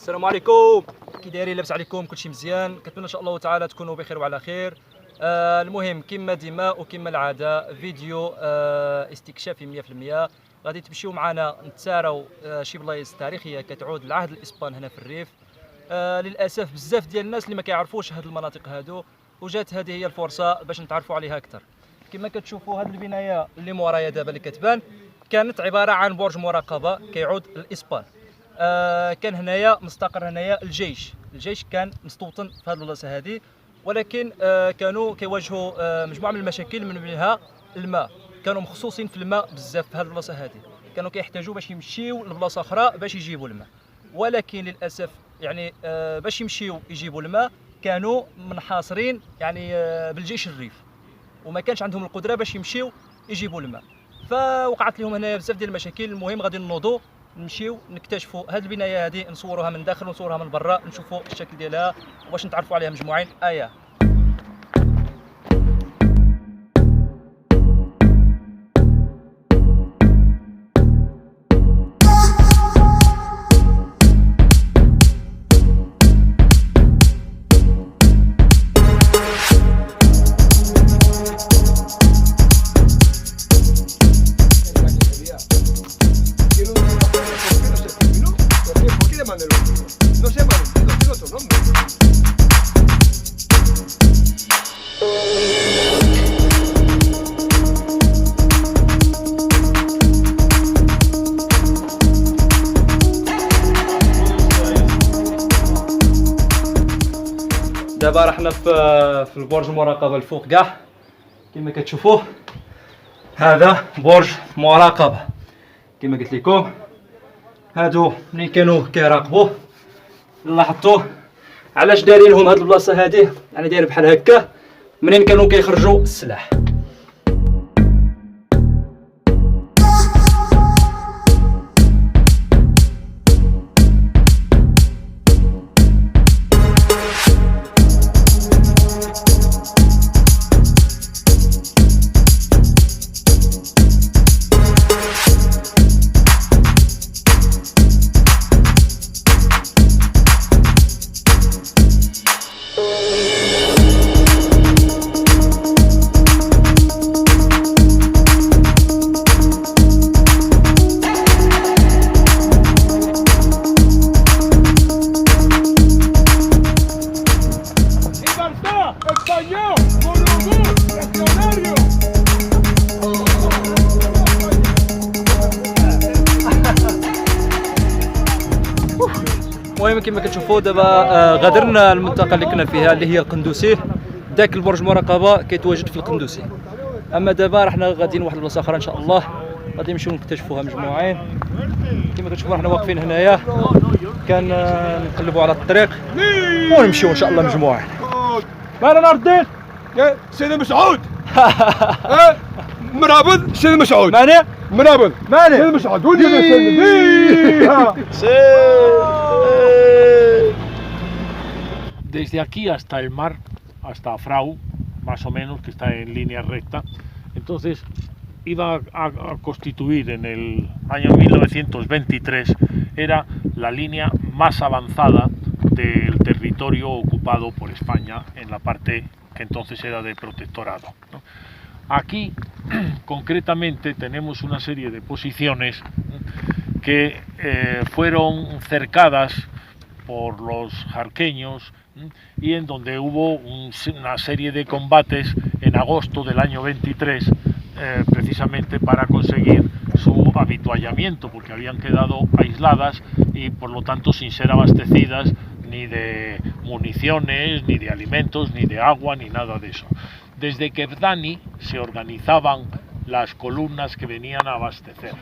السلام عليكم، كي دايرين؟ لاباس عليكم؟ كلشي مزيان؟ كنتمنى ان شاء الله تعالى تكونوا بخير وعلى خير. المهم كما ديما وكما العاده فيديو استكشافي 100%. غادي تمشيو معنا نتساراو شي بلايص تاريخيه كتعود لعهد الاسبان هنا في الريف. للاسف بزاف ديال الناس اللي ما كيعرفوش هاد المناطق هادو، وجات هذه هي الفرصه باش نتعرفوا عليها اكثر. كما كتشوفوا هاد البنايه اللي مورايا دابا اللي كتبان كانت عباره عن برج مراقبه كيعود للاسبان. كان هنايا مستقر هنايا الجيش كان مستوطن في هذه البلاصه هذه، ولكن كانوا كيواجهوا مجموعه من المشاكل، من بينها الماء. كانوا مخصوصين في الماء بزاف في هذه البلاصه هذه، كانوا كيحتاجوا باش يمشيو لبلاصه اخرى باش يجيبوا الماء. ولكن للاسف يعني باش يمشيو يجيبوا الماء كانوا منحاصرين يعني بالجيش الريف، وما كانش عندهم القدره باش يمشيو يجيبوا الماء. فوقعت لهم هنا بزاف ديال المشاكل. المهم غادي نوضوا نمشيو نكتشفوا هذه البنايه هذه، نصوروها من داخل ونصوروها من برا، نشوفوا الشكل ديالها وباش نتعرفوا عليها مجموعين. No sé, Valentino, tiene otro nombre. دابا رحنا في البرج المراقبه الفوق كاع كما كتشوفوه. هذا برج مراقبه كما قلت لكم. هادو ملي كانوا كيراقبوه لاحظتوه علاش دايرين لهم هاد البلاصه هذه، يعني داير بحال هكا منين كانوا كيخرجوا السلاح. المهم كما كتشوفوا دابا غادرنا المنطقه اللي كنا فيها اللي هي القندوسي. داك البرج مراقبه كيتواجد في القندوسي. اما دابا رحنا غاديين لواحد البلاصه اخرى ان شاء الله، غادي نمشيو نكتشفوها مجموعين. كما كتشوفوا حنا واقفين هنايا كان نقلبوا على الطريق ونمشيو ان شاء الله مجموعين. مانا نهار الدين سيدي مسعود. منابض سيدي مسعود. ماني منابض ماني سيدي مسعود ولدي Desde aquí hasta el mar, hasta Frau, más o menos, que está en línea recta. Entonces iba a constituir en el año 1923, era la línea más avanzada del territorio ocupado por España en la parte que entonces era de protectorado, ¿no? Aquí concretamente tenemos una serie de posiciones que fueron cercadas por los jarqueños y en donde hubo una serie de combates en agosto del año 23 precisamente para conseguir su habituallamiento, porque habían quedado aisladas y por lo tanto sin ser abastecidas ni de municiones, ni de alimentos, ni de agua, ni nada de eso. Desde Kevdani se organizaban las columnas que venían a abastecer.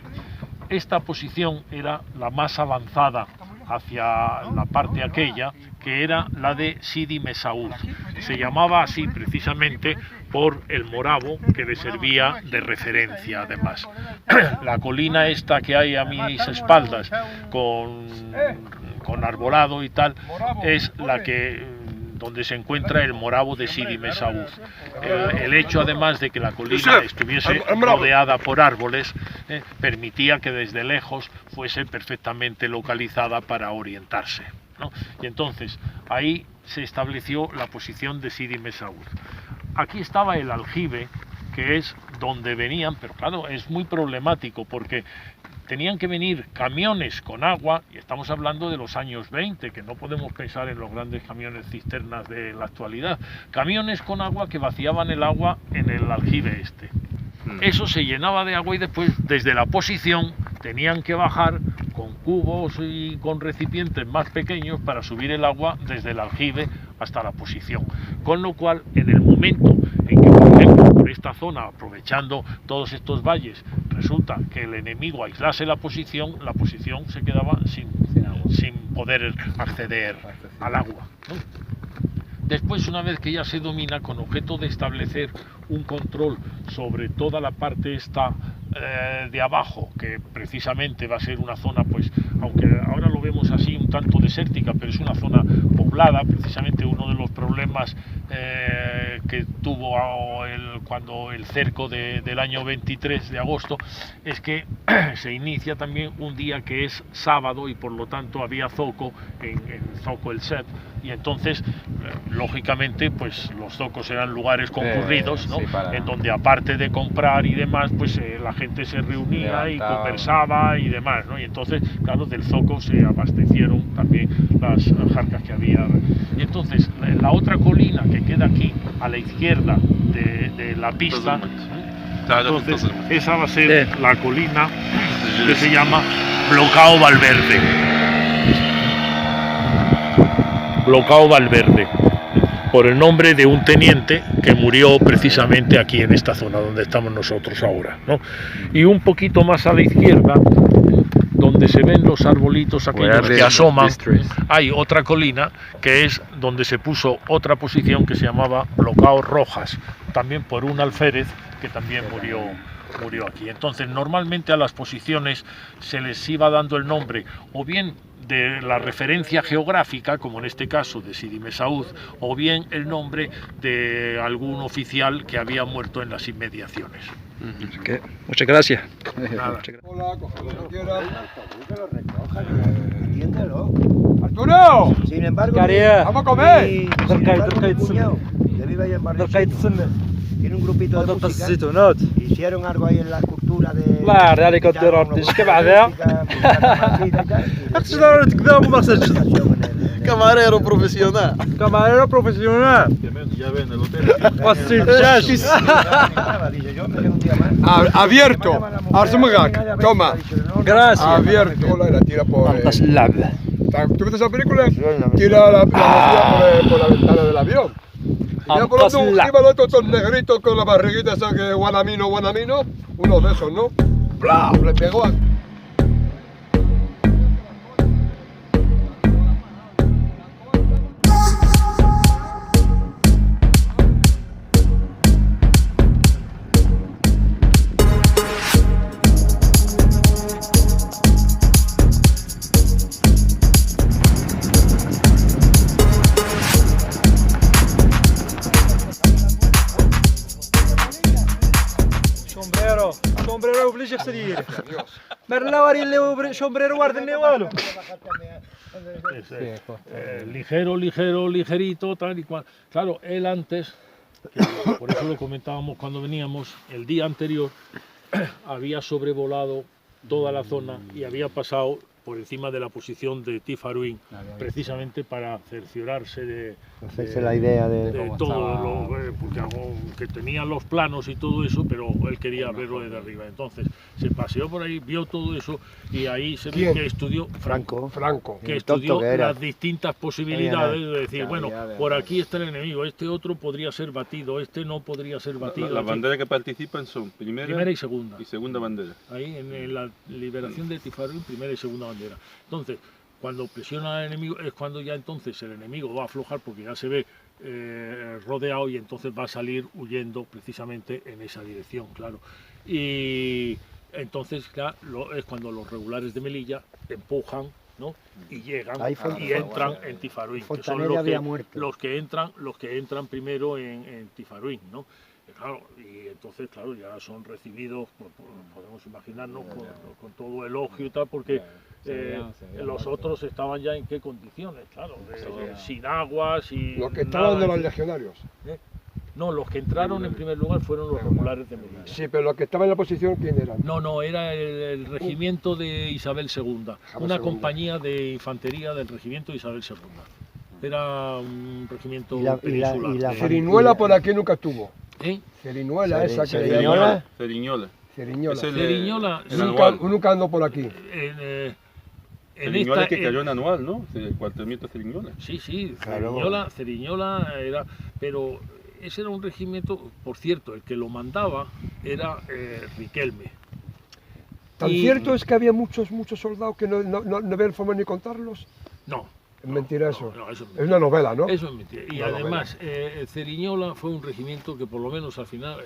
Esta posición era la más avanzada hacia la parte aquella, que era la de Sidi Mesaúd. Se llamaba así precisamente por el moravo que le servía de referencia además. La colina esta que hay a mis espaldas con arbolado y tal es la que donde se encuentra el moravo de Sidi Mesaúd. El hecho además de que la colina estuviese rodeada por árboles permitía que desde lejos fuese perfectamente localizada para orientarse. ¿no? Y entonces ahí se estableció la posición de Sidi Messaoud. Aquí estaba el aljibe, que es donde venían, pero claro, es muy problemático porque tenían que venir camiones con agua, y estamos hablando de los años 20, que no podemos pensar en los grandes camiones cisternas de la actualidad, camiones con agua que vaciaban el agua en el aljibe este. Eso se llenaba de agua y después desde la posición tenían que bajar con cubos y con recipientes más pequeños para subir el agua desde el aljibe hasta la posición. Con lo cual, en el momento en que, por ejemplo, por esta zona, aprovechando todos estos valles, resulta que el enemigo aislase la posición se quedaba sin poder acceder al agua, ¿no? Después, una vez que ya se domina, con objeto de establecer un control sobre toda la parte esta de abajo, que precisamente va a ser una zona, pues, aunque ahora lo vemos así un tanto desértica, pero es una zona poblada. Precisamente uno de los problemas que tuvo cuando el cerco del año 23 de agosto es que se inicia también un día que es sábado y por lo tanto había zoco en Zoco el Sep, y entonces lógicamente pues los zocos eran lugares concurridos, ¿no? Sí, en donde aparte de comprar y demás, pues la gente se reunía y conversaba y demás, ¿no? Y entonces, claro, del zoco se abastecieron también las jarcas que había. Y entonces la otra colina que queda aquí a la izquierda de la pista, entonces esa va a ser la colina que se llama Blocao Valverde. Blocao Valverde, por el nombre de un teniente que murió precisamente aquí en esta zona donde estamos nosotros ahora, ¿no? Y un poquito más a la izquierda, donde se ven los arbolitos aquellos que asoman, hay otra colina que es donde se puso otra posición que se llamaba Blocao Rojas, también por un alférez que también murió aquí. Entonces, normalmente a las posiciones se les iba dando el nombre o bien de la referencia geográfica, como en este caso de Sidi Messaoud, o bien el nombre de algún oficial que había muerto en las inmediaciones. Muchas gracias. Hola, coge lo que quieras. Entiéndelo. ¡Arturo! Sin embargo, ¡vamos a comer! Mi cuñado, que vive ahí en Barrio, tiene un grupito de música. Hicieron algo ahí en la cultura de... Claro, عليك الدرارتي شكا بعدها Camarero profesional. Camarero profesional. Ya ven el hotel. Abierto. Arsumagak. Toma. Gracias. Abierto. Hola, y la tira por... اللعبة. ¿Tú ves esa película? Tira la por la ventana del avión. Y ya por lo tanto, iba el otro todo negrito con la barriguita esa que guanamino, uno de esos, ¿no? ¡Bla! Le pegó a... sombrero بليش يخسر مرلا وري اللي sombrero guarda اللي والو ligerito, tal y cual. Claro, él antes, por eso lo comentábamos cuando veníamos, el día anterior había sobrevolado toda la zona y había pasado por encima de la posición de Tifaruín, precisamente para cerciorarse de la idea de todo porque tenían los planos y todo eso, pero él quería verlo desde arriba. Entonces se paseó por ahí, vio todo eso y ahí se ve que estudió Franco, que estudió las distintas posibilidades de decir, bueno, por aquí está el enemigo, este otro podría ser batido, este no podría ser batido. Las banderas que participan son primera y segunda bandera. Ahí en la liberación de Tifaruín, primera y segunda bandera. Entonces, cuando presiona al enemigo es cuando ya entonces el enemigo va a aflojar porque ya se ve rodeado y entonces va a salir huyendo precisamente en esa dirección, claro. Y entonces ya es cuando los regulares de Melilla empujan, ¿no? Y llegan y entran en Tifaruín, que son los que entran primero en Tifaruín, ¿no? Claro, y entonces, claro, ya son recibidos, podemos imaginarnos, con todo elogio y tal, porque los otros estaban ya en qué condiciones, claro, sin agua, sin Los que estaban de nada, los legionarios. No, los que entraron en primer lugar fueron los regulares de Medina. Sí, pero los que estaban en la posición, ¿quién eran? No, era el regimiento de Isabel II, una compañía de infantería del regimiento de Isabel II. Era un regimiento peninsular. Ceriñuela por aquí nunca estuvo. ¿Eh? Ceriñuela esa que le Ceriñola. llaman. Ceriñola. Es el- Ceriñola, el sí, anual. Nunca andó por aquí. en Ceriñola que cayó en- en anual, ¿no? El cuartelamiento Ceriñola. Sí, Claro. Ceriñola era, pero ese era un regimiento, por cierto, el que lo mandaba era Riquelme. Tan Y- cierto es que había muchos soldados que no ven forma ni contarlos. No. Es mentira eso. No, eso es Es una novela, ¿no? Eso es mentira. Y Una además, Ceriñola fue un regimiento que por lo menos al final,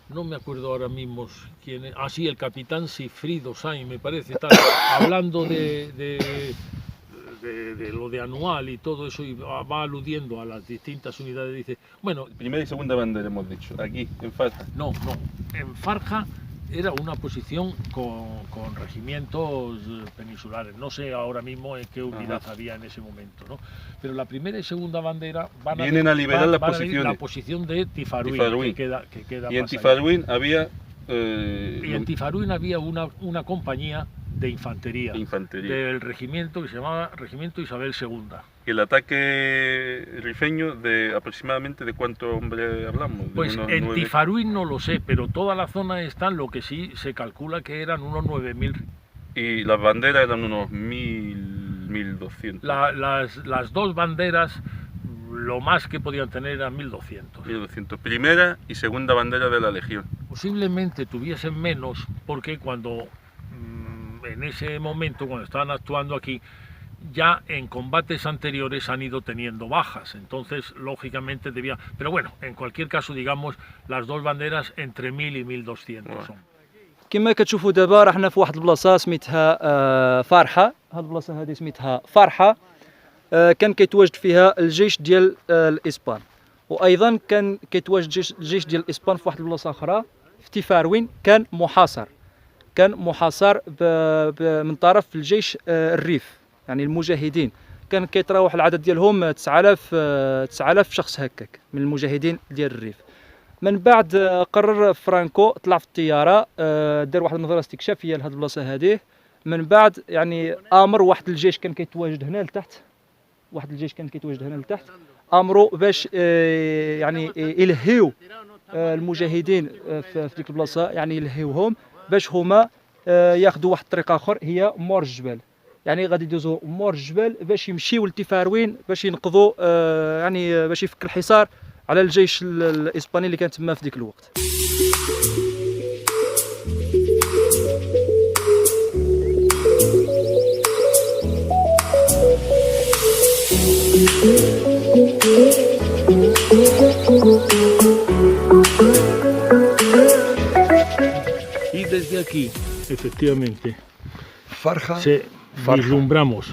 no me acuerdo ahora mismo quién es, sí, el capitán Sifrido Sainz, me parece, tal, hablando de lo de anual y todo eso, y va aludiendo a las distintas unidades, dice, bueno, Primera y segunda bandera hemos dicho, aquí, en Farja. no, en Farja era una posición con regimientos peninsulares. No sé ahora mismo en qué unidad había en ese momento, ¿no? Pero la primera y segunda bandera Vienen a liberar las van a ir posiciones. la posición de Tifaruin, Tifaruin. que queda Y en más allá. Tifaruin había Y en Tifaruin había una compañía de infantería, infantería. del regimiento que se llamaba Regimiento Isabel II. El ataque rifeño de aproximadamente de cuántos hombres hablamos. De Pues unos en 9. Tifaruin no lo sé, pero toda la zona está en lo que sí se calcula que eran unos 9.000. Y las banderas eran unos 1200. Las dos banderas, lo más que podían tener eran 1.200. 1200. Primera y segunda bandera de la Legión. Posiblemente tuviesen menos porque cuando en ese momento, cuando estaban actuando aquí, ya en combates anteriores han ido teniendo bajas, entonces lógicamente debía, pero bueno, en cualquier caso, digamos, las dos banderas entre 1.000 y 1.200 son. كما كتشوفوا دابا راه حنا في واحد البلاصه سميتها فرحه. هاد البلاصه هذه سميتها فرحه. كان كيتواجد فيها الجيش ديال الاسبان، وايضا كان كيتواجد الجيش ديال الاسبان في واحد البلاصه اخرى في تيفاروين. كان محاصر من طرف الجيش الريف، يعني المجاهدين. كان كيتراوح العدد ديالهم 9000 شخص هكاك من المجاهدين ديال الريف. من بعد قرر فرانكو طلع في الطياره، دار واحد النظره استكشافيه لهاد البلاصه هذه. من بعد يعني امر واحد الجيش كان كيتواجد هنا لتحت، امروا باش يعني يلهيو المجاهدين في ديك البلاصه، يعني يلهيوهم باش هما ياخذوا واحد الطريق اخر هي مور الجبال. يعني غادي يدوزوا مور الجبال باش يمشيو لتيفاروين باش ينقذوا يعني باش يفك الحصار على الجيش الاسباني اللي كان تما في ديك الوقت. Y desde aquí, efectivamente, Farja. vislumbramos,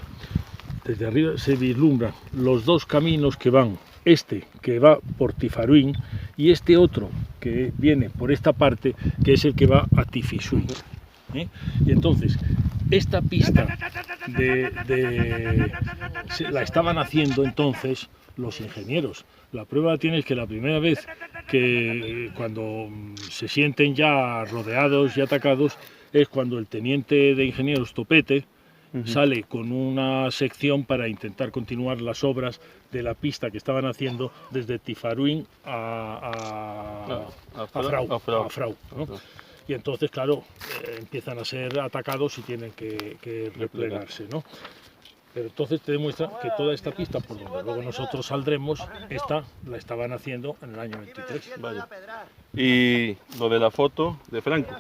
desde arriba se vislumbran los dos caminos que van, este que va por Tifaruin y este otro que viene por esta parte, que es el que va a Tifisuin. Y entonces, esta pista la estaban haciendo entonces los ingenieros. La prueba tienes que la primera vez que cuando se sienten ya rodeados y atacados es cuando el teniente de ingenieros Topete sale con una sección para intentar continuar las obras de la pista que estaban haciendo desde Tifaruin a Frau, ¿no? Y entonces, claro, empiezan a ser atacados y tienen que replegarse, ¿no? Pero entonces te demuestra que toda esta pista, por donde luego nosotros saldremos, esta la estaban haciendo en el año 23. Vaya. Y lo de la foto de Franco.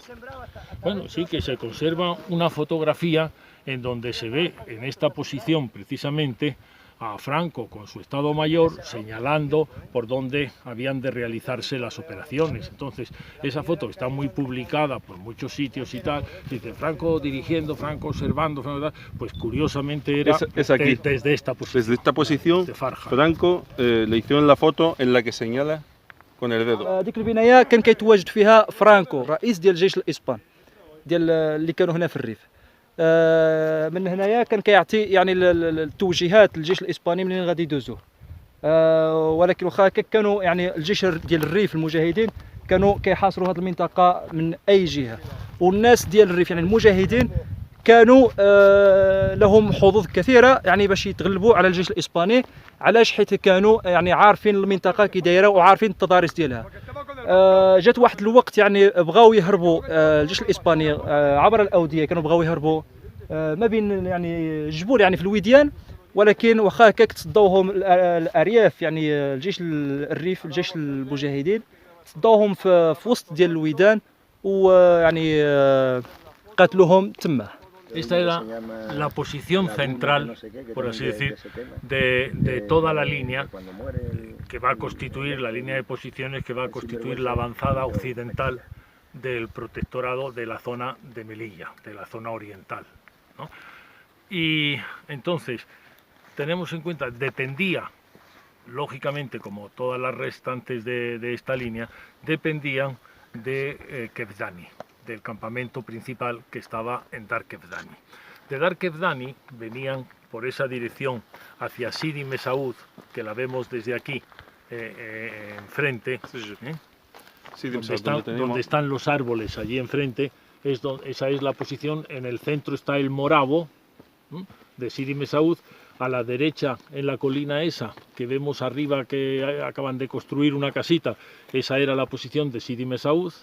Bueno, sí que se conserva una fotografía en donde se ve en esta posición precisamente a Franco con su Estado Mayor señalando por dónde habían de realizarse las operaciones. Entonces, esa foto está muy publicada por muchos sitios y tal, dice Franco dirigiendo, Franco observando, Franco, pues curiosamente era Es aquí. Desde esta posición. Desde esta posición, de Farja. Franco le hicieron la foto en la que señala Con el dedo. ديك البنايه كان كيتواجد فيها فرانكو رئيس ديال الجيش الاسباني ديال اللي كانوا هنا في الريف. من هنايا كان كيعطي يعني التوجيهات للجيش الاسباني منين غادي يدوزوه. ولكن واخا كانوا يعني الجيش ديال الريف المجاهدين كانوا كيحاصروا هذه المنطقه من اي جهه، والناس ديال الريف يعني المجاهدين كانوا لهم حظوظ كثيره يعني باش يتغلبوا على الجيش الاسباني. علاش؟ حيت كانوا يعني عارفين المنطقه كي دايره وعارفين التضاريس ديالها. جات واحد الوقت يعني بغاو يهربوا الجيش الاسباني عبر الاوديه، كانوا بغاو يهربوا ما بين يعني الجبول يعني في الوديان، ولكن واخا هكاك تصداوهم الارياف يعني الجيش الريف الجيش المجاهدين تصداوهم في وسط ديال الويدان ويعني قتلوهم تما. Esta era la posición central, por así decir, de toda la línea que va a constituir, la línea de posiciones que va a constituir la avanzada occidental del protectorado de la zona de Melilla, de la zona oriental, ¿no? Y entonces, tenemos en cuenta, dependía, lógicamente, como todas las restantes de esta línea, dependían de Kevdani, del campamento principal que estaba en Dar Kevdani. De Dar Kevdani venían por esa dirección hacia Sidi Mesaud, que la vemos desde aquí, enfrente, donde están los árboles, allí enfrente, esa es la posición. En el centro está el Moravo de Sidi Mesaud. A la derecha, en la colina esa que vemos arriba, que acaban de construir una casita, esa era la posición de Sidi Mesaud.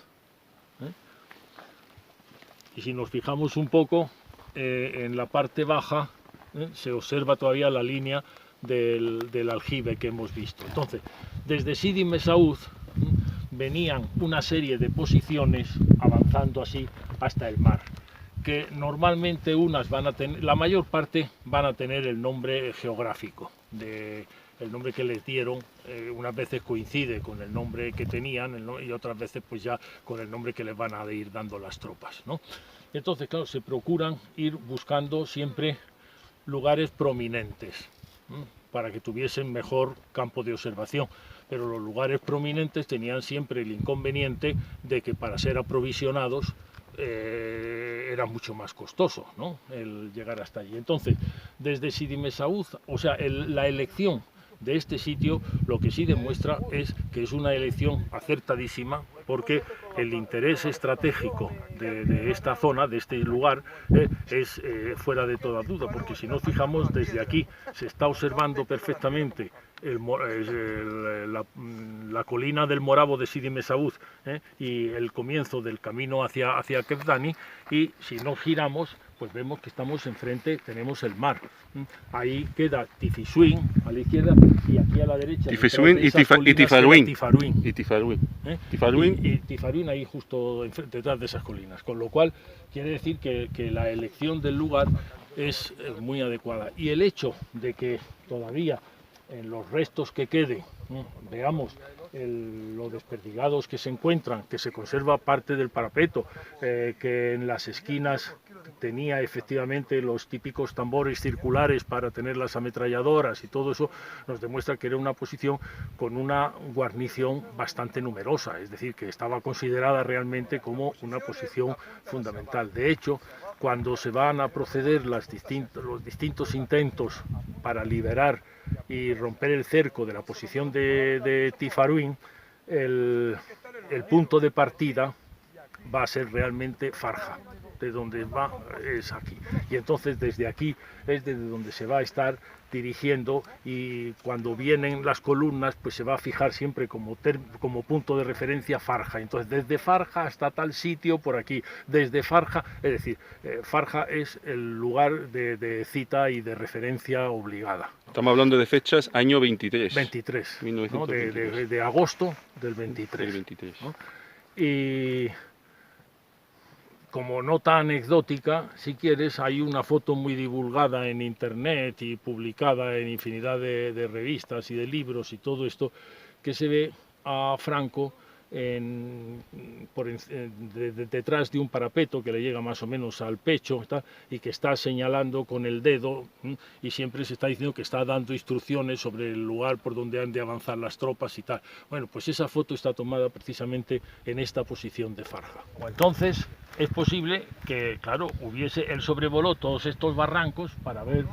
Y si nos fijamos un poco, en la parte baja se observa todavía la línea del aljibe que hemos visto. Entonces, desde Sidi Mesaud venían una serie de posiciones avanzando así hasta el mar, que normalmente unas van a tener, la mayor parte van a tener el nombre geográfico, el nombre que les dieron, unas veces coincide con el nombre que tenían y otras veces pues ya con el nombre que les van a ir dando las tropas, ¿no? Entonces, claro, se procuran ir buscando siempre lugares prominentes, ¿no? Para que tuviesen mejor campo de observación. Pero los lugares prominentes tenían siempre el inconveniente de que para ser aprovisionados era mucho más costoso, ¿no? El llegar hasta allí. Entonces, desde Sidi Mesaud, o sea, la elección de este sitio lo que sí demuestra es que es una elección acertadísima, porque el interés estratégico de esta zona, de este lugar, es fuera de toda duda, porque si nos fijamos desde aquí se está observando perfectamente la colina del Moravo de Sidi Mesaud y el comienzo del camino hacia Kevdani, y si nos giramos pues vemos que estamos enfrente, tenemos el mar. Ahí queda Tifisuín a la izquierda y aquí a la derecha Tifisuín y Tifaruín. Y Tifaruín ahí justo detrás de esas colinas, con lo cual quiere decir que la elección del lugar es muy adecuada. Y el hecho de que todavía en los restos que quede veamos lo desperdigados que se encuentran, que se conserva parte del parapeto, que en las esquinas tenía efectivamente los típicos tambores circulares para tener las ametralladoras y todo eso, nos demuestra que era una posición con una guarnición bastante numerosa, es decir, que estaba considerada realmente como una posición fundamental. De hecho, cuando se van a proceder los distintos intentos para liberar y romper el cerco de la posición de Tifaruín, el punto de partida va a ser realmente Farja, de donde va es aquí, y entonces desde aquí es desde donde se va a estar dirigiendo, y cuando vienen las columnas pues se va a fijar siempre como punto de referencia Farja. Entonces desde Farja hasta tal sitio por aquí, desde Farja, es decir, Farja es el lugar de cita y de referencia obligada. Estamos hablando de fechas año 23. 23, 1923. ¿no? de agosto del 23. El 23. ¿no? Y como nota anecdótica, si quieres, hay una foto muy divulgada en internet y publicada en infinidad de revistas y de libros y todo esto, que se ve a Franco detrás de un parapeto que le llega más o menos al pecho y que está señalando con el dedo y siempre se está diciendo que está dando instrucciones sobre el lugar por donde han de avanzar las tropas y tal. Bueno, pues esa foto está tomada precisamente en esta posición de Farja. Entonces es posible que, claro, él sobrevoló todos estos barrancos para ver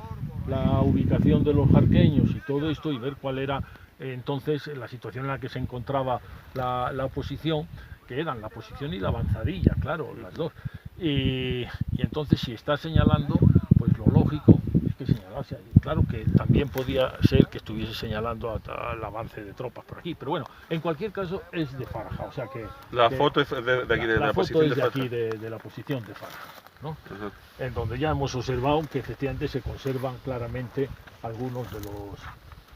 la ubicación de los jarqueños y todo esto y ver cuál era entonces la situación en la que se encontraba la oposición, que eran la posición y la avanzadilla, claro, las dos. Y entonces si está señalando, pues lo lógico es que señalase. Claro que también podía ser que estuviese señalando al avance de tropas por aquí, pero bueno, en cualquier caso es de Farja, o sea que... La foto es de aquí, de la posición de Farja. Aquí de la posición de Farja, ¿no? En donde ya hemos observado que efectivamente se conservan claramente algunos de los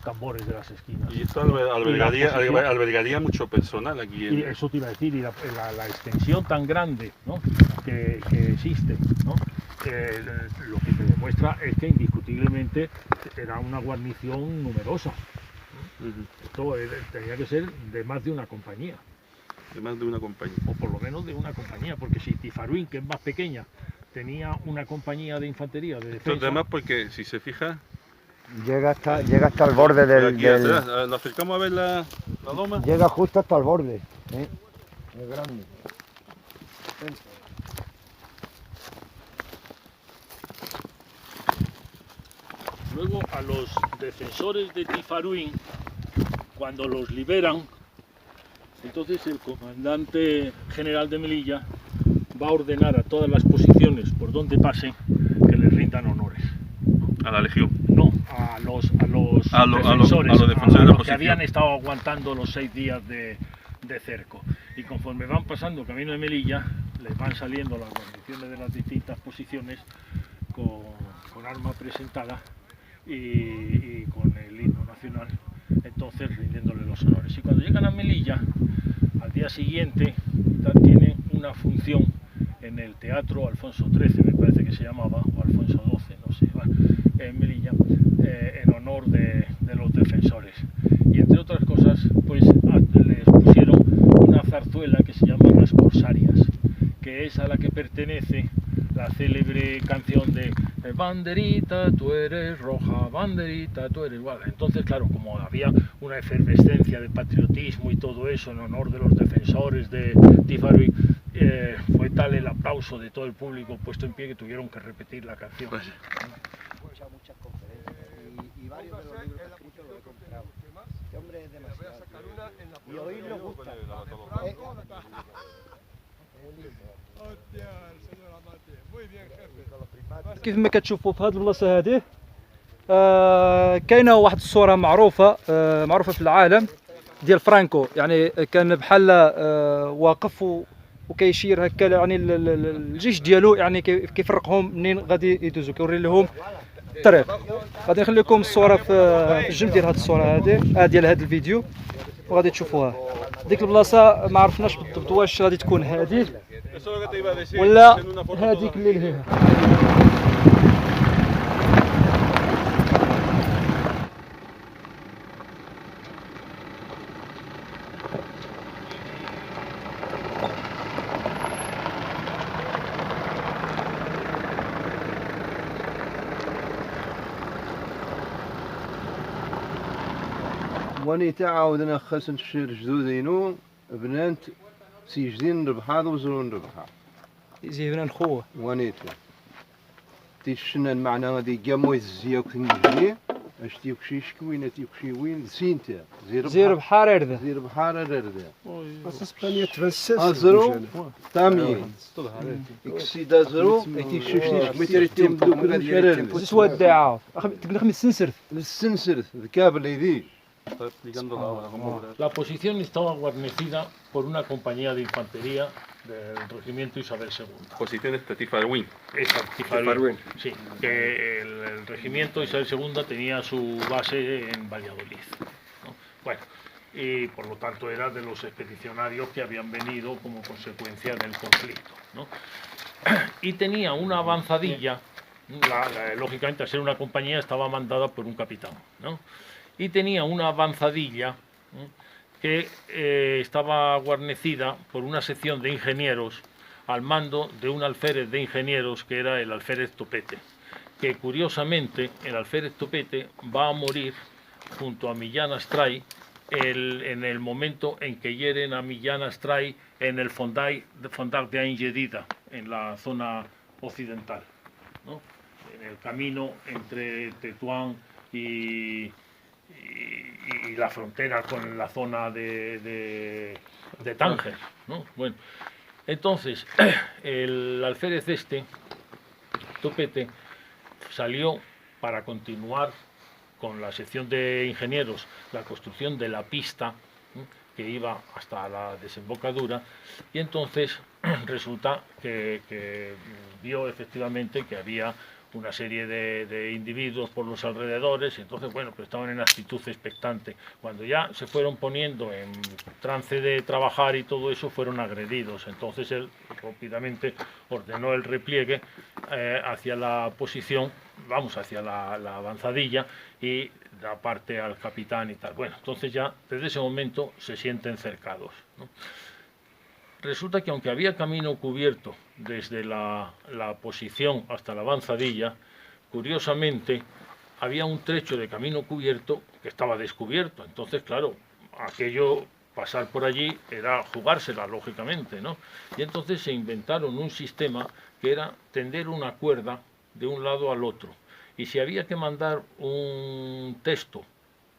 tambores de las esquinas. Y esto albergaría mucho personal aquí. Y eso te iba a decir, y la extensión tan grande, ¿no?, que existe, ¿no?, lo que te demuestra es que indiscutiblemente era una guarnición numerosa. Esto tenía que ser de más de una compañía. De más de una compañía. O por lo menos de una compañía, porque si Tifaruín, que es más pequeña, tenía una compañía de infantería de defensa... Esto además porque, si se fija... Llega hasta el borde Aquí atrás, nos acercamos a ver la doma. Llega justo hasta el borde. Es grande. Luego a los defensores de Tifaruín, cuando los liberan, entonces el comandante general de Melilla va a ordenar a todas las posiciones por donde pasen que les rindan honores. A la legión. No, a los defensores, de la que habían estado aguantando los 6 días de cerco. Y conforme van pasando camino de Melilla, les van saliendo las guarniciones de las distintas posiciones con arma presentada y con el himno nacional, entonces rindiéndole los honores. Y cuando llegan a Melilla, al día siguiente, tienen una función en el Teatro Alfonso XIII, me parece que se llamaba, o Alfonso XII, no sé, en Melilla, en honor de los defensores. Y entre otras cosas, pues les pusieron una zarzuela que se llama Las Corsarias, que es a la que pertenece la célebre canción de banderita, tú eres roja, banderita, tú eres igual. Entonces, claro, como había una efervescencia de patriotismo y todo eso en honor de los defensores de Tifaruín, fue tal el aplauso de todo el público puesto en pie que tuvieron que repetir la canción. He escuchado muchas conferencias y varios de los libros escritos los he comprado. Este hombre es demasiado. Y oírlo gusta. كيف ما كتشوفوا في هذه البلاصه هذه كاينه واحد الصوره معروفه في العالم ديال فرانكو، يعني كان بحال واقف وكيشير هكا، يعني الجيش ديالو يعني كيفرقهم منين غادي يدوزوا، كيوري لهم الطريق. غادي نخلي لكم الصوره في الجنب ديال هذه الصوره هذه ديال هذا الفيديو وغادي تشوفوها. ديك البلاصه ما عرفناش بالضبط واش غادي تكون هذه ولا هذيك اللي لهيها. واني تعاودنا خاصن الشير جدودينو بنات سيجدين ربحا وزرون ربحا زينا نخوه وانيتو تيشنا المعنى غادي قامو يزياك تنجي اش تيكشي شكوينه تيكشي وين سينتا زير بحار رده زير بحار رده اسبانيا تفسس ازرو تامي اكسي دازرو تيشوشني متر تيمدو كل شرر سوا الدعاء تقدر خمس سنسرت السنسر الكابل يدي. La posición estaba guarnecida por una compañía de infantería del regimiento Isabel II. Posición de Tifaruín. Tifaruín. Sí, que el regimiento Isabel II tenía su base en Valladolid, ¿no? Bueno, y por lo tanto era de los expedicionarios que habían venido como consecuencia del conflicto, ¿no? Y tenía una avanzadilla, lógicamente al ser una compañía estaba mandada por un capitán, ¿no? Y tenía una avanzadilla que estaba guarnecida por una sección de ingenieros al mando de un alférez de ingenieros que era el alférez Topete, que curiosamente el alférez Topete va a morir junto a Millán Astray en el momento en que hieren a Millán Astray en el Fondak de Ain Jedida, en la zona occidental, ¿no? En el camino entre Tetuán y la frontera con la zona de Tánger, ¿no? Bueno, entonces el alférez Topete, salió para continuar con la sección de ingenieros la construcción de la pista que iba hasta la desembocadura, y entonces resulta que vio efectivamente que había una serie de individuos por los alrededores, y entonces, bueno, pues estaban en actitud expectante. Cuando ya se fueron poniendo en trance de trabajar y todo eso, fueron agredidos. Entonces él rápidamente ordenó el repliegue hacia la posición, vamos, hacia la avanzadilla, y da parte al capitán y tal. Bueno, entonces ya desde ese momento se sienten cercados, ¿no? Resulta que aunque había camino cubierto desde la posición hasta la avanzadilla, curiosamente había un trecho de camino cubierto que estaba descubierto. Entonces, claro, aquello, pasar por allí era jugársela, lógicamente, ¿no? Y entonces se inventaron un sistema que era tender una cuerda de un lado al otro. Y si había que mandar un texto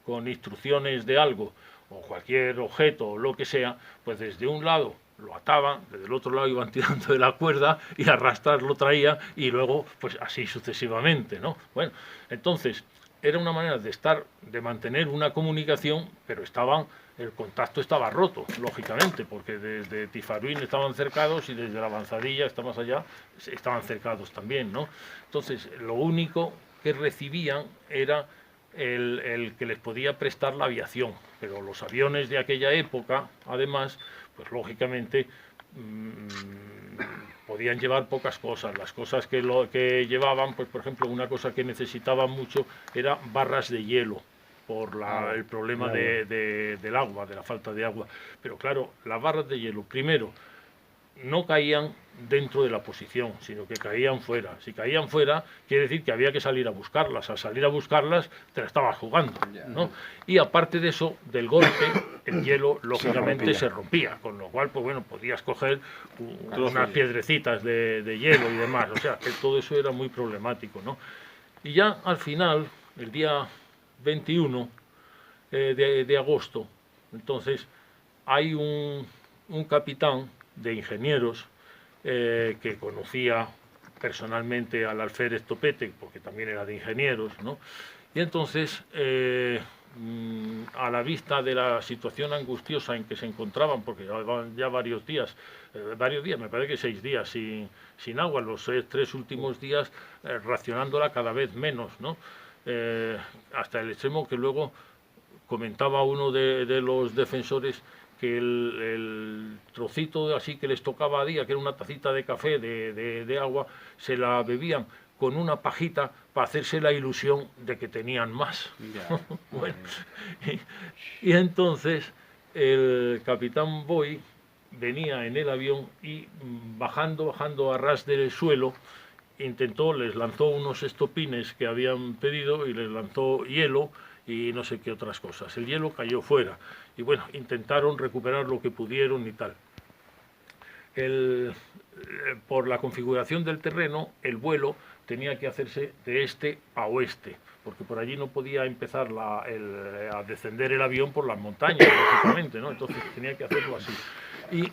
con instrucciones de algo, o cualquier objeto o lo que sea, pues desde un lado lo ataban, desde el otro lado iban tirando de la cuerda y arrastrar lo traía, y luego pues así sucesivamente, ¿no? Bueno, entonces era una manera de mantener una comunicación, pero el contacto estaba roto, lógicamente, porque desde Tifaruín estaban cercados y desde la avanzadilla, está más allá, estaban cercados también, ¿no? Entonces lo único que recibían era el que les podía prestar la aviación, pero los aviones de aquella época, además, pues lógicamente podían llevar pocas cosas. Las cosas que llevaban, pues por ejemplo, una cosa que necesitaban mucho era barras de hielo, por el problema del agua, de la falta de agua. Pero claro, las barras de hielo, primero, no caían dentro de la posición, sino que caían fuera. Si caían fuera, quiere decir que había que salir a buscarlas. Al salir a buscarlas, te la estabas jugando, ¿no? Y aparte de eso, del golpe, el hielo lógicamente se rompía, con lo cual, pues bueno, podías coger unas piedrecitas de hielo y demás. O sea, que todo eso era muy problemático, ¿no? Y ya al final, el día 21 de agosto, entonces, hay un capitán de ingenieros que conocía personalmente al alférez Topete, porque también era de ingenieros, ¿no? Y entonces, a la vista de la situación angustiosa en que se encontraban, porque llevaban ya varios días, me parece que 6 días sin agua, los 3 últimos días racionándola cada vez menos, ¿no? Hasta el extremo que luego comentaba uno de los defensores que el trocito así que les tocaba a día, que era una tacita de café de agua, se la bebían con una pajita para hacerse la ilusión de que tenían más. Bueno, y entonces el capitán Boy venía en el avión y bajando a ras del suelo, les lanzó unos estopines que habían pedido y les lanzó hielo y no sé qué otras cosas. El hielo cayó fuera y bueno, intentaron recuperar lo que pudieron y tal. Por la configuración del terreno, el vuelo tenía que hacerse de este a oeste, porque por allí no podía empezar a descender el avión por las montañas, lógicamente, ¿no? Entonces tenía que hacerlo así. Y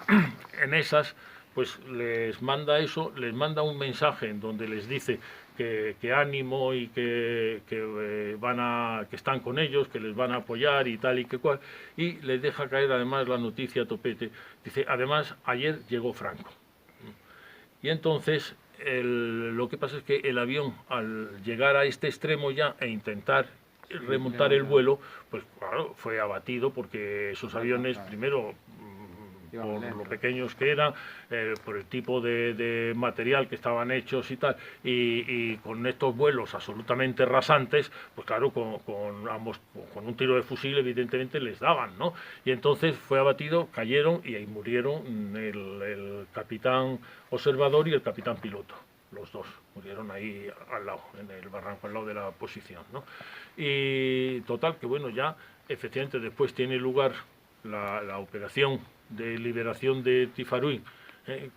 en esas, pues les manda un mensaje en donde les dice que ánimo y que están con ellos, que les van a apoyar y tal y que cual, y les deja caer además la noticia a Topete. Dice, además, ayer llegó Franco. Y entonces, lo que pasa es que el avión, al llegar a este extremo ya e intentar remontar el vuelo, pues claro, fue abatido porque esos aviones, primero, por lo pequeños que eran, por el tipo de material que estaban hechos y tal, y con estos vuelos absolutamente rasantes, pues claro, con un tiro de fusil evidentemente les daban, ¿no? Y entonces fue abatido, cayeron y ahí murieron el capitán observador y el capitán piloto. Los dos murieron ahí al lado, en el barranco, al lado de la posición, ¿no? Y total, que bueno, ya efectivamente después tiene lugar la operación de liberación de Tifarui,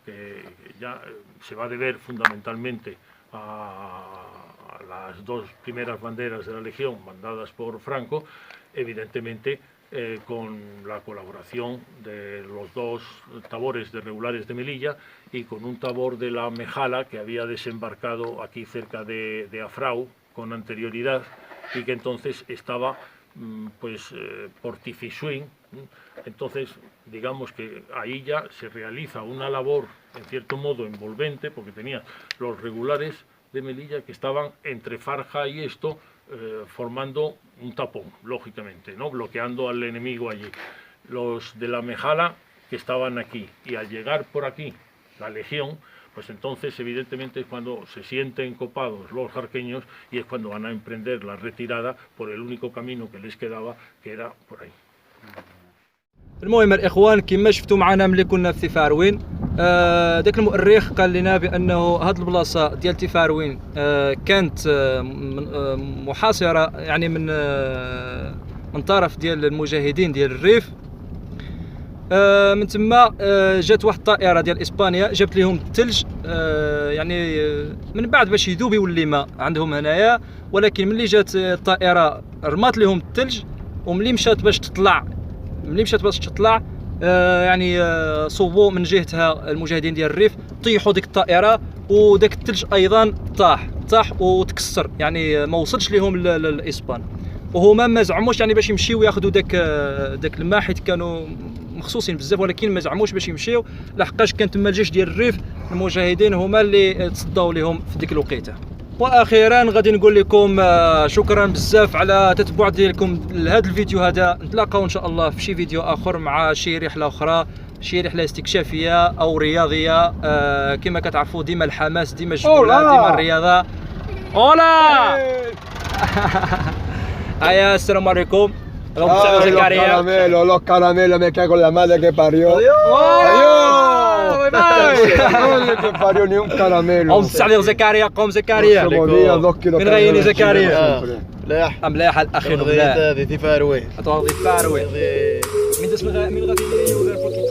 que ya se va a deber fundamentalmente a las dos primeras banderas de la Legión mandadas por Franco, evidentemente con la colaboración de los dos tabores de regulares de Melilla y con un tabor de la Mejala que había desembarcado aquí cerca de Afrau con anterioridad y que entonces estaba por Tifisuín. Entonces digamos que ahí ya se realiza una labor en cierto modo envolvente, porque tenía los regulares de Melilla que estaban entre Farja y esto, formando un tapón, lógicamente, ¿no? Bloqueando al enemigo allí. Los de la Mejala que estaban aquí, y al llegar por aquí la Legión, pues entonces evidentemente es cuando se sienten copados los jarqueños y es cuando van a emprender la retirada por el único camino que les quedaba, que era por ahí. المهم الاخوان كما شفتوا معنا ملي كنا في تيفاروين، داك المؤرخ قال لنا بانه هاد البلاصه ديال تيفاروين كانت محاصره يعني من طرف ديال المجاهدين ديال الريف. من تما جات واحد الطائره ديال اسبانيا جابت لهم الثلج، يعني من بعد باش يذوب يولي ماء عندهم هنايا، ولكن ملي جات الطائره رمات لهم الثلج، وملي مشات باش تطلع يعني صوبوا من جهتها المجاهدين ديال الريف، طيحوا ديك الطائره وداك الثلج ايضا طاح وتكسر، يعني ما وصلش لهم الاسبان، وهما ما زعموش يعني باش يمشيو ياخذوا داك الماء حيت كانوا مخصوصين بزاف، ولكن ما زعموش باش يمشيو لحقاش كان تما الجيش ديال الريف المجاهدين هما اللي تصداو لهم في ديك الوقيته. واخيرا غادي نقول لكم شكرا بزاف على التتبع ديالكم لهذا الفيديو هذا. نتلاقاو ان شاء الله في شي فيديو اخر مع شي رحله اخرى، شي رحله استكشافيه او رياضيه. كما كتعرفوا ديما الحماس، ديما الجوله، ديما الرياضه. اولا هيا السلام عليكم. Los caramelos, me cago en la madre que parió. Que parió ni un caramelo. قوم عليك زكريا، قوم زكريا. من غيني زكريا. ملاح الاخي ملاح. هذه تيفاروي. هذه تيفاروي. من داس من غادي يديروا غير بوكيت.